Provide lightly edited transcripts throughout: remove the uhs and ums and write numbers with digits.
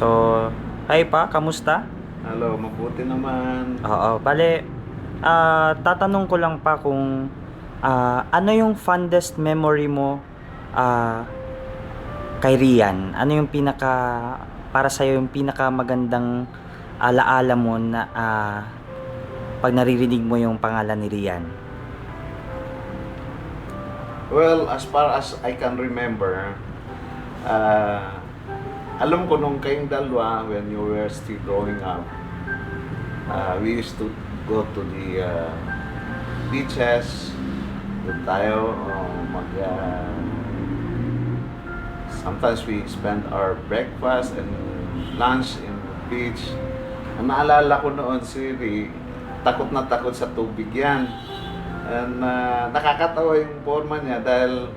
So, hi pa, kamusta? Hello, mabuti naman. Oo, bale, tatanong ko lang pa kung ano yung fondest memory mo ah, kay Rian? Ano yung para sa'yo yung pinaka magandang alaala mo na pag naririnig mo yung pangalan ni Rian? Well, as far as I can remember, uh, alam ko nung kayong dalawa, when you were still growing up, we used to go to the beaches. Doon tayo sometimes we spend our breakfast and lunch in the beach. Ang naalala ko noon, si Ri, takot na takot sa tubig yan. And nakakatawa yung forma niya dahil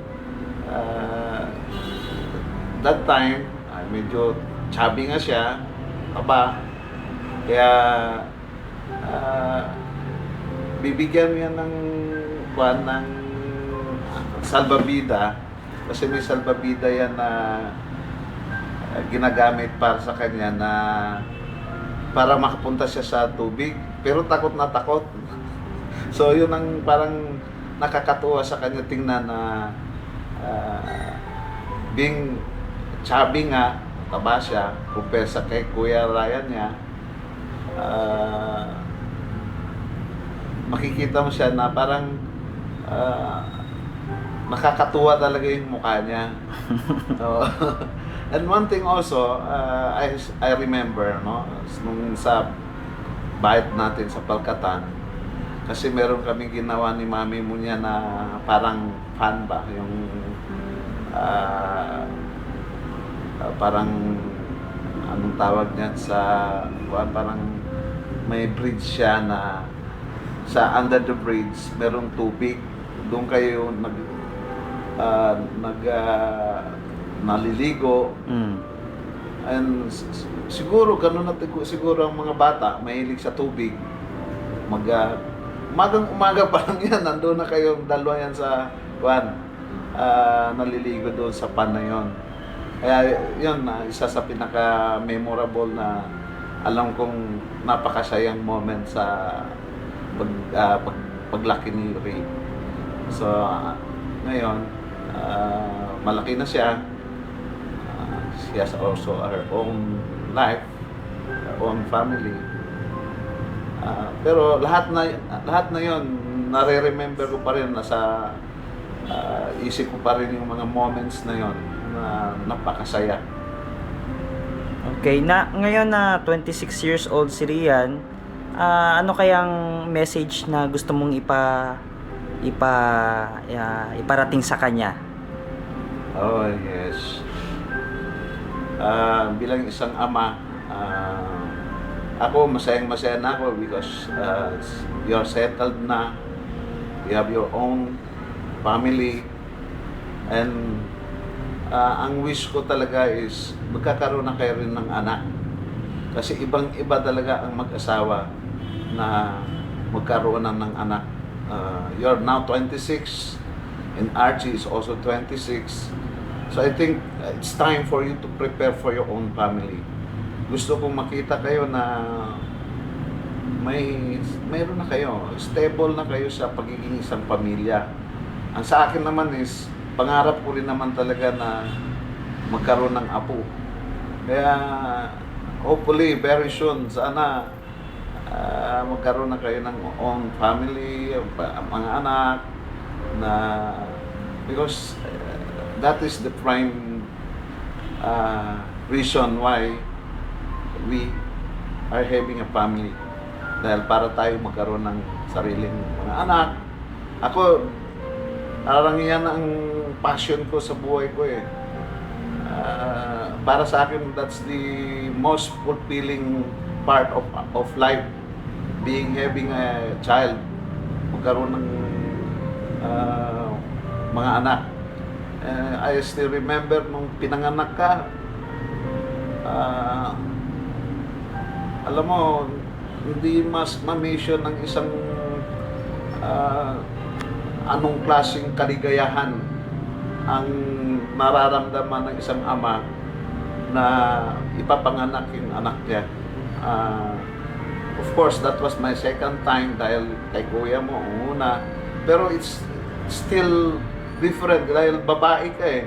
that time, medyo chubby nga siya, taba. Kaya bibigyan niya ng salbabida kasi may salbabida yan na ginagamit para sa kanya na para makapunta siya sa tubig, pero takot na takot. So yun ang parang nakakatuwa sa kanya tingnan na being chubby nga, taba siya, compare sa kay Kuya Ryan niya. Makikita mo siya na parang nakakatuwa talaga yung mukha niya. So, and one thing also, I remember, no, nung sa bayat natin sa Palkatan, kasi meron kaming ginawa ni mami mo niya na parang fan ba, yung parang anong tawag niyan sa parang may bridge siya na sa under the bridge merong tubig, doon kayo naliligo. And siguro ganun na siguro ang mga bata mahilig sa tubig. Umagang umaga pa lang yan, nandoon na kayong dalawa yan sa naliligo doon sa pan na yun. Kaya yun, isa sa pinaka-memorable na alam kong napakasayang moment sa paglaki ni Ray. So, ngayon, malaki na siya. She has also her own life, her own family. Pero lahat na yon nare-remember ko pa rin, nasa isip ko pa rin yung mga moments na yon na napakasaya. Okay, ngayon na 26 years old si Rian, ano kayang message na gusto mong iparating sa kanya? Oh, yes. Bilang isang ama, ako masayang-masaya na ako because you're settled na, you have your own family, and ang wish ko talaga is magkakaroon na kayo rin ng anak. Kasi ibang-iba talaga ang mag-asawa na magkaroon na ng anak. You're now 26 and Archie is also 26. So I think it's time for you to prepare for your own family. Gusto kong makita kayo na mayroon na kayo, stable na kayo sa pagiging isang pamilya. Ang sa akin naman is, pangarap ko rin naman talaga na magkaroon ng apo. Kaya hopefully very soon sana magkaroon na kayo ng own family, mga anak na, because that is the prime reason why we are having a family, dahil para tayo magkaroon ng sariling mga anak. Ako, parang yan ang passion ko sa buhay ko eh. Para sa akin, that's the most fulfilling part of life, having a child, magkaroon ng mga anak. I still remember nung pinanganak ka, alam mo, hindi mas ma-mention ng isang anong klaseng kaligayahan ang nararamdaman ng isang ama na ipapanganak yung anak niya. Of course, that was my second time dahil kay kuya mo, una. Pero it's still different dahil babae ka eh.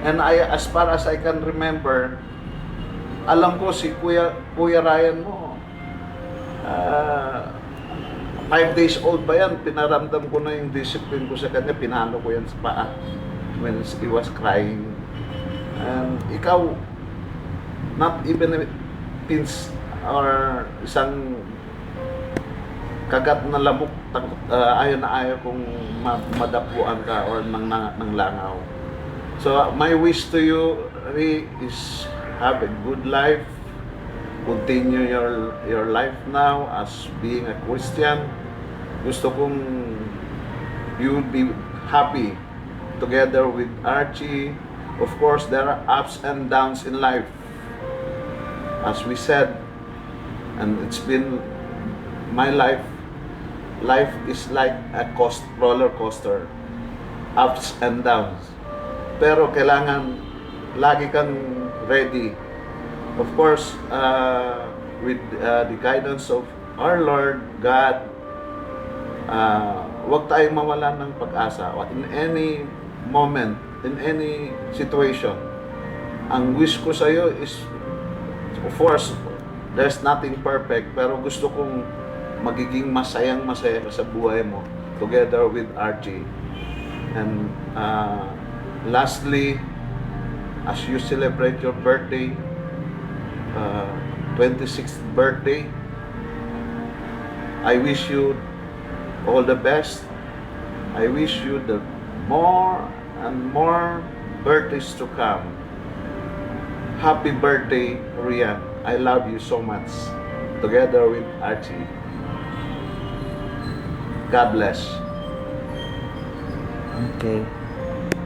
And as far as I can remember, alam ko si Kuya Ryan mo, 5 days old ba yan, pinaramdam ko na yung discipline ko sa kanya, pinalo ko yan sa paa when he was crying. And ikaw, not even a pins or isang kagat na lamok, ayaw na ayaw kung madapuan ka or nang langaw. So my wish to you, Ri, is have a good life. Continue your life now as being a Christian. Gusto kong you will be happy together with Archie. Of course, there are ups and downs in life. As we said, and it's been my life. Life is like a roller coaster. Ups and downs. Pero kailangan lagi kang ready. Of course, with the guidance of our Lord God, huwag tayong mawalan ng pag-asa. In any moment, in any situation, ang wish ko sa iyo is, of course, there's nothing perfect, pero gusto kong magiging masayang-masaya ka sa buhay mo together with RG. And lastly, as you celebrate your birthday, 26th birthday, I wish you all the best. I wish you the more and more birthdays to come. Happy birthday, Rian. I love you so much. Together with Archie. God bless. Okay.